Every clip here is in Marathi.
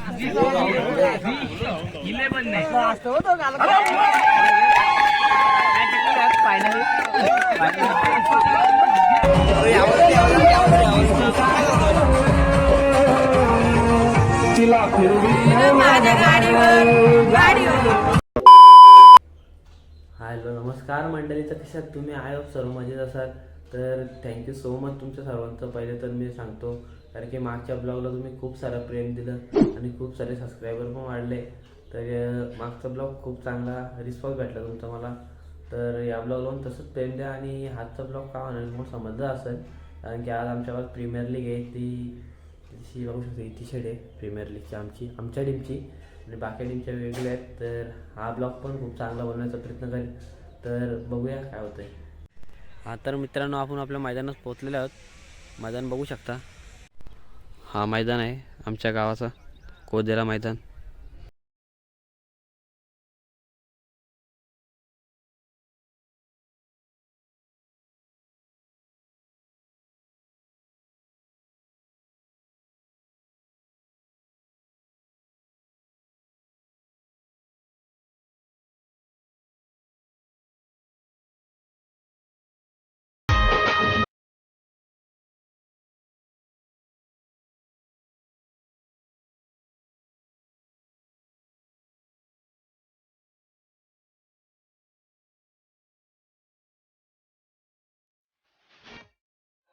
हॅलो नमस्कार मंडळी, तर कशात तुम्ही आय होप सर्व मजेत असाल. तर थँक्यू सो मच तुमच्या सर्वांचं. पहिले तर मी सांगतो कारण की मागच्या ब्लॉगला तुम्ही खूप सारं प्रेम दिलं आणि खूप सारे सबस्क्रायबर पण वाढले. तर मागचा ब्लॉग खूप चांगला रिस्पॉन्स भेटला तुमचा मला. तर या ब्लॉगला पण तसंच प्रेम द्या. आणि हातचा ब्लॉग का होणार मग समजलं असेल कारण की आज आमच्या गावात प्रीमियर लीग आहे. ती बघू शकते इथे शेड आहे प्रीमियर लीगची आमच्या टीमची आणि बाकी टीमच्या वेगळ्या आहेत. तर हा ब्लॉग पण खूप चांगला बनवण्याचा प्रयत्न करेल. तर बघूया काय होतंय. हा तर मित्रांनो, आपण आपल्या मैदानात पोहोचलेले आहोत. मैदान बघू शकता, हा मैदान आहे आमच्या गावाचा कोदेरा मैदान.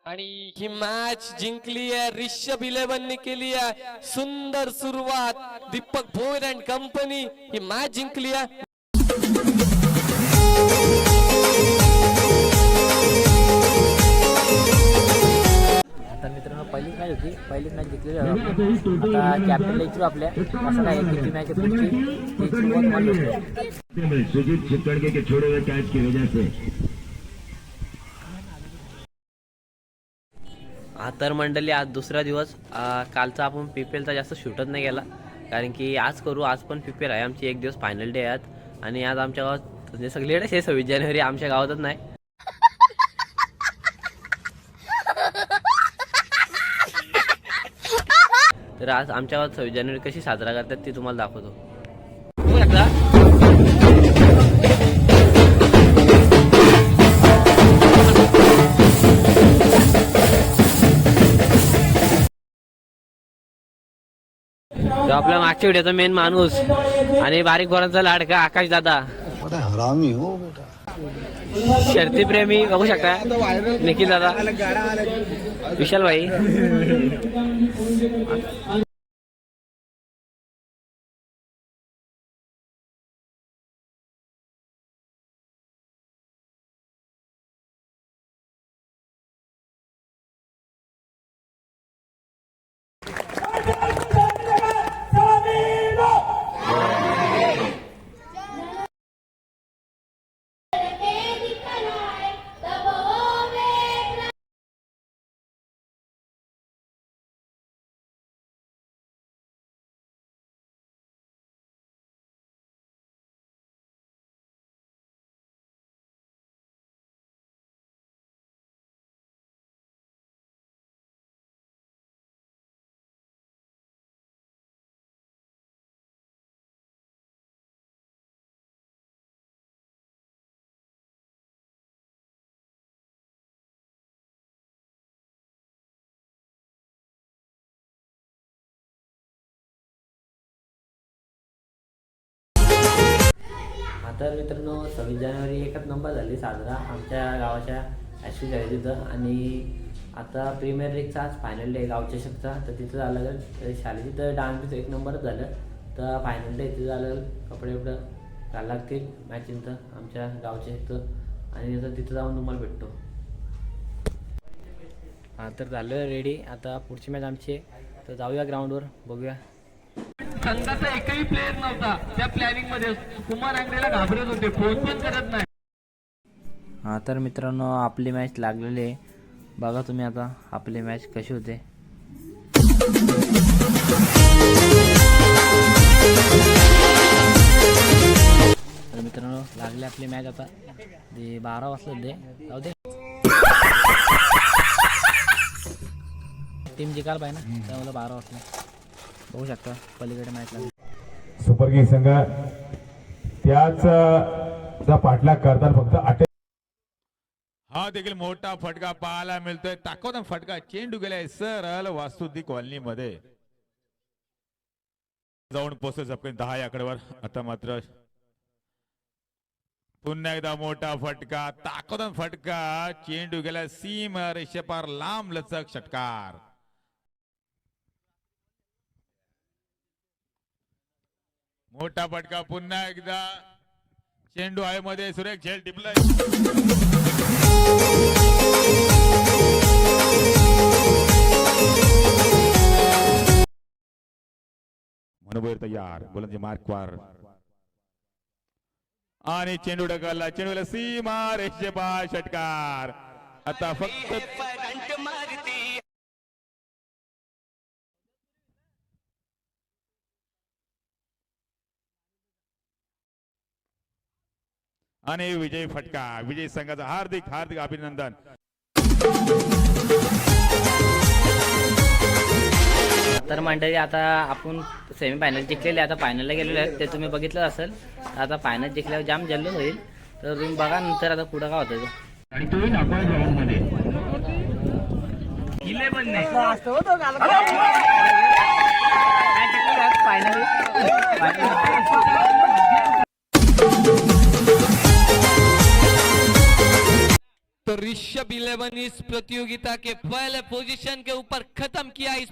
आणि ही मॅच जिंकली आहे ऋषभ 11 ने केली आहे. सुंदर सुरुवात Deepak Bhoyar and company he match जिंकली आहे. आता मित्रांनो पहिलीच मॅच होती, पहिलीच मॅच जिंकलेली आहे. आता कॅप्टनला विचारू आपल्या असं काय किती मॅच सुजीत चिक्कड़के के छोड़े हुए कैच की वजह से. तर मंडळी आज दुसरा दिवस. कालचा आपण PPLचा जास्त शूटच नाही गेला कारण की आज पण PPL आहे आमची. एक दिवस फायनल डे आहेत आणि आज आमच्या गावात म्हणजे सगळीकडे 26 जानेवारी आमच्या गावातच नाही. तर आज आमच्या गावात 26 जानेवारी कशी साजरा करतात ती तुम्हाला दाखवतो. तो आपल्या मागच्या व्हिडिओचा मेन माणूस आणि बारीक पोरांचा लाडका आकाश दादा. हरामी हो बेटा. शर्ती प्रेमी बघू शकता निखिल दादा, विशाल भाई. तर मित्रांनो 26 जानेवारी एकच नंबर झाली साजरा आमच्या गावाच्या ॲशवी शाळेत. आणि आता प्रीमियर लीगचा आज फायनल डे गावच्या शकता. तर तिथं झालं शाळेत तर डान्स एक नंबरच झालं. तर फायनल डे तिथं झालं. कपडे घालायला लागतील मॅचिंग आमच्या गावच्या शकतं आणि तिथं जाऊन तुम्हाला भेटतो. हां तर झालं रेडी. आता पुढची मॅच आमची आहे तर जाऊया ग्राउंडवर बघूया. संघाचा एकही प्लेअर नव्हता त्या प्लॅनिंग मध्ये. कुमार आंग्रेला घाबरत होते, फोन पण करत नाही. हां तर मित्रांनो आपली मॅच लागलेली आहे. बघा तुम्ही आता आपली मॅच कशी होते. तर मित्रांनो लागली आपली मॅच. आता 12 वाजता दे जाऊ दे. टीम जिंकायला पाहिजे ना त्यामुळे 12 वाजता. बघू शकता पलीकडे मॅच लागली. सुपर किंग संघ त्याच चा पाठलाग करतात फक्त हा देखील मोठा फटका पाहायला मिळतोय. ताकद फटका चेंडू गेलाय सरळ वास्तुदी कॉलनी मध्ये जाऊन पोहोचले झपके 10 या आकड्यावर. आता मात्र पुन्हा एकदा मोठा फटका ताकद फटका चेंडू गेला सीम रेषेपार लांब लचक षटकार. मोठा फटका पुन्हा एकदा चेंडू आहे मध्ये सुरेख झेल टिपलाय. मनोबैर तयार गोलंदाजी मार्कवर आणि चेंडू ढकलला. चेंडूला सीमा रेषेपा षटकार. आता फक्त आणि विजय फटका. विजय संघाचा हार्दिक हार्दिक अभिनंदन. तर मंडळी आता आपण सेमीफायनल जिंकलेले, आता फायनलला गेलेलो आहे ते तुम्ही बघितलं असेल. आता फायनल जिंकल्यावर जाम जल्लोष होईल, तर तुम्ही बघा नंतर आता पुढं काय होतं. आणि तोही दाखवा ग्राउंड मध्ये तो ऋषभ 11 इस प्रतियोगिता के पहले पोजीशन के ऊपर खत्म किया इस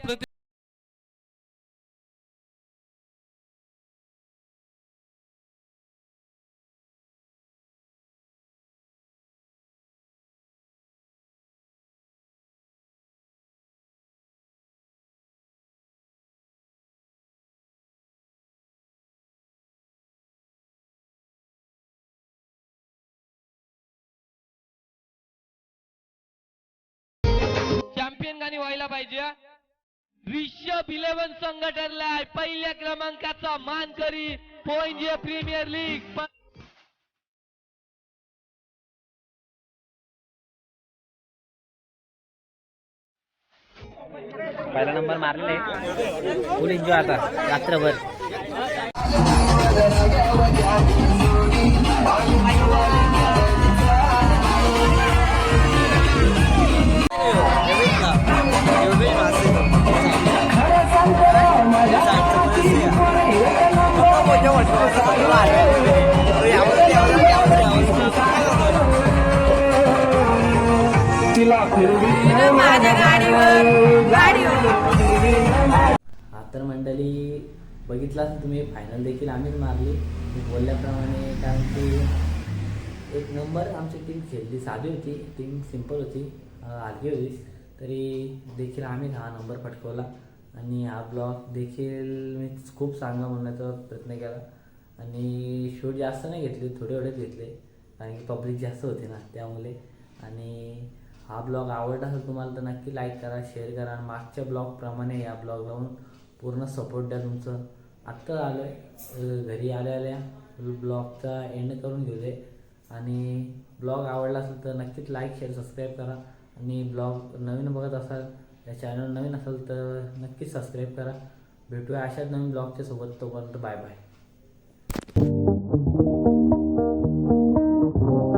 चॅम्पियन गाणी व्हायला पाहिजे. ऋषभ 11 संघ ठरलाय पहिल्या क्रमांकाचा मानकरी पोइंजे प्रीमियर लीग. पहिला नंबर मारलेला आहे, फुल एन्जॉय आता रात्रभर. हा तर मंडळी बघितला असेल तुम्ही, फायनल देखील आम्हीच मारली बोलल्याप्रमाणे. कारण की एक नंबर आमची टीम खेळली. साधी होती टीम, सिंपल होती, हलकी होती, तरी देखील आम्हीच हा नंबर पटकवला. आणि हा ब्लॉग देखील मी खूप सांगा म्हणण्याचा प्रयत्न केला. आणि शूट जास्त नाही घेतले, थोडेच घेतले, कारण की पब्लिक जास्त होती ना त्यामुळे. आणि हा ब्लॉग आवडला असेल तुम्हाला तर नक्की लाईक करा, शेअर करा. आणि मागच्या ब्लॉगप्रमाणे या ब्लॉग लावून पूर्ण सपोर्ट द्या तुमचं. आत्ता आलो आहे घरी आल्या ब्लॉगचा एंड करून घेऊ दे. आणि ब्लॉग आवडला असेल तर नक्कीच लाईक शेअर सबस्क्राईब करा. आणि ब्लॉग नवीन बघत असाल, या चॅनल नवीन असेल तर नक्कीच सबस्क्राईब करा. भेटूया अशाच नवीन ब्लॉगच्या सोबत. तोपर्यंत बाय बाय.